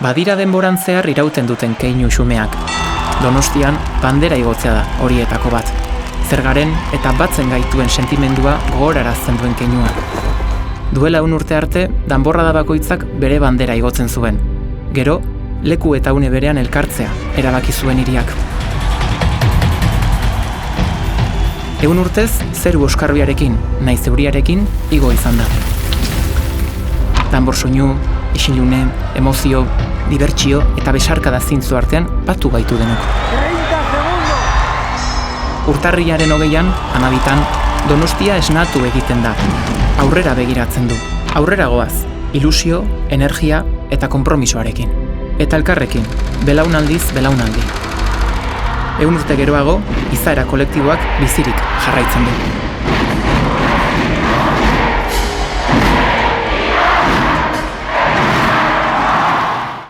Badira denboran zehar irauten duten keinu xumeak. Donostian bandera igotzea da horietako bat. Zergaren eta batzen gaituen sentimendua gogorarazten duen keinua. Duela 1 urte arte, danborrada bakoitzak bere bandera igotzen zuen. Gero, leku eta une berean elkartzea erabaki zuen hiriak. 100 urtez, zeru oskarbiarekin, naiz euriarekin, igo izan da. Danbor soinu, isilune, emozio, dibertsio eta besarkada zintzo artean batu gaitu denok. 30 segundos! Urtarrilaren 20an, Hamabitan, Donostia esnatu egiten da. Aurrera begiratzen du. Aurrera goaz, ilusio, energia eta konpromisoarekin. Eta elkarrekin, belaunaldiz belaunaldi. 100 urte geroago, izaera kolektiboak bizirik jarraitzen du.